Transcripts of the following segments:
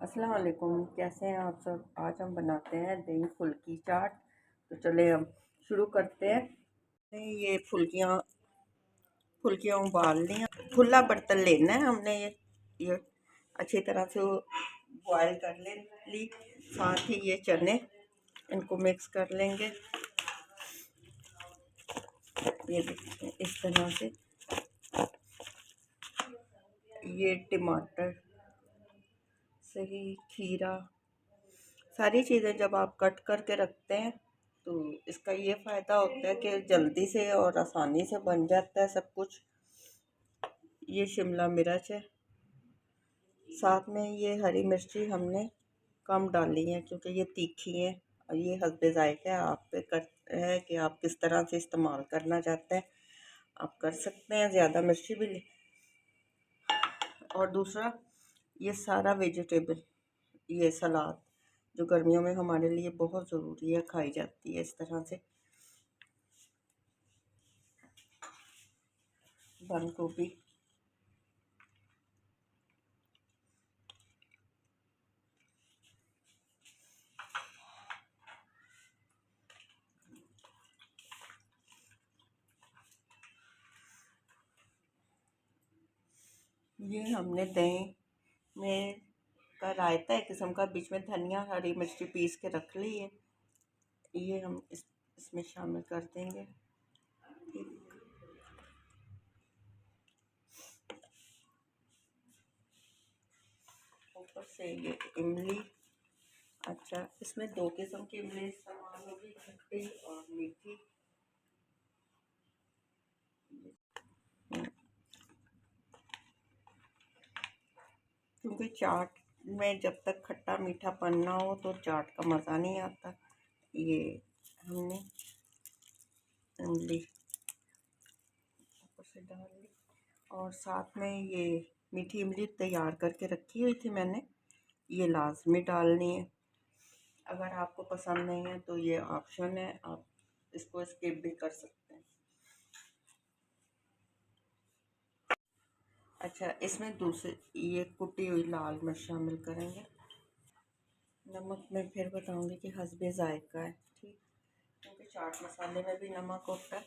अस्सलाम वालेकुम। कैसे हैं आप सब। आज हम बनाते हैं दही फुल्की चाट। तो चले हम शुरू करते हैं। ये फुल्कियाँ फुल्कियाँ उबाल ली हैं। खुला बर्तन लेना है हमने। ये अच्छी तरह से बॉयल कर ली। साथ ही ये चने, इनको मिक्स कर लेंगे। ये देखिए इस तरह से। ये टमाटर, सही, खीरा, सारी चीज़ें जब आप कट करके रखते हैं तो इसका ये फ़ायदा होता है कि जल्दी से और आसानी से बन जाता है सब कुछ। ये शिमला मिर्च है, साथ में ये हरी मिर्ची हमने कम डाली है क्योंकि ये तीखी है। और ये हस्बे ज़ायक़ा आप पे कर है कि आप किस तरह से इस्तेमाल करना चाहते हैं। आप कर सकते हैं, ज़्यादा मिर्ची भी ले। और दूसरा, ये सारा वेजिटेबल, ये सलाद जो गर्मियों में हमारे लिए बहुत ज़रूरी है, खाई जाती है इस तरह से। बंद गोभी, ये हमने दही में का रायता एक किस्म का, बीच में धनिया हरी मिर्ची पीस के रख ली है। ये हम इसमें शामिल कर देंगे। ऊपर से ये इमली। अच्छा, इसमें दो किस्म की इमली इस्तेमाल होगी, खट्टी और मीठी। क्योंकि चाट में जब तक खट्टा मीठा पन्ना हो तो चाट का मज़ा नहीं आता। ये हमने इमली ऊपर से डाल ली। और साथ में ये मीठी इमली तैयार करके रखी हुई थी मैंने, ये लाजमी डालनी है। अगर आपको पसंद नहीं है तो ये ऑप्शन है, आप इसको स्किप भी कर सकते हैं। अच्छा, इसमें दूसरी ये कुटी हुई लाल मिर्च शामिल करेंगे। नमक मैं फिर बताऊंगी कि हस्बे ज़ायक़ा है, ठीक, क्योंकि चाट मसाले में भी नमक होता है।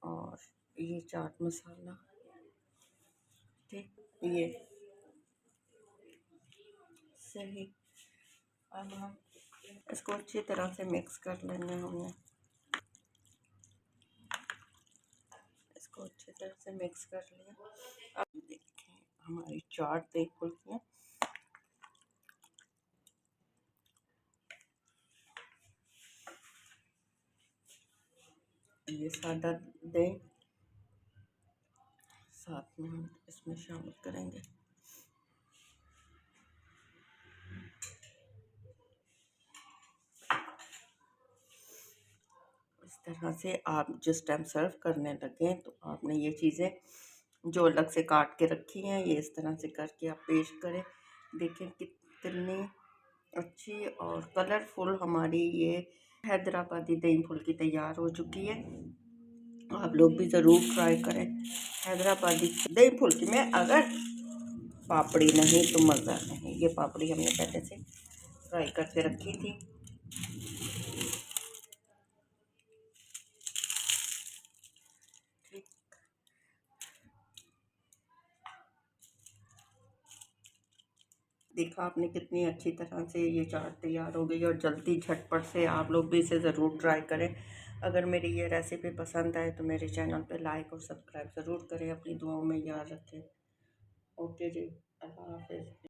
और ये चाट मसाला, ठीक, ये सही। अब हम इसको अच्छी तरह से मिक्स कर लेंगे। हमने इसको अच्छी तरह से मिक्स कर लिया। अब देखिए हमारी चाट दही फुल्कियाँ ये सादा दही साथ में हम इसमें शामिल करेंगे। इस तरह से आप जिस टाइम सर्व करने लगे तो आपने ये चीज़ें जो अलग से काट के रखी हैं, ये इस तरह से करके आप पेश करें। देखें कितनी अच्छी और कलरफुल हमारी ये हैदराबादी दही फुल्की तैयार हो चुकी है। आप लोग भी ज़रूर ट्राई करें। हैदराबादी दही फुल्की में अगर पापड़ी नहीं तो मज़ा नहीं। ये पापड़ी हमने पहले से फ्राई करके रखी थी। देखा आपने कितनी अच्छी तरह से ये चाट तैयार हो गई और जल्दी झटपट से। आप लोग भी इसे ज़रूर ट्राई करें। अगर मेरी ये रेसिपी पसंद आए तो मेरे चैनल पे लाइक और सब्सक्राइब ज़रूर करें। अपनी दुआओं में याद रखें। ओके जी, अल्लाह हाफ़िज़।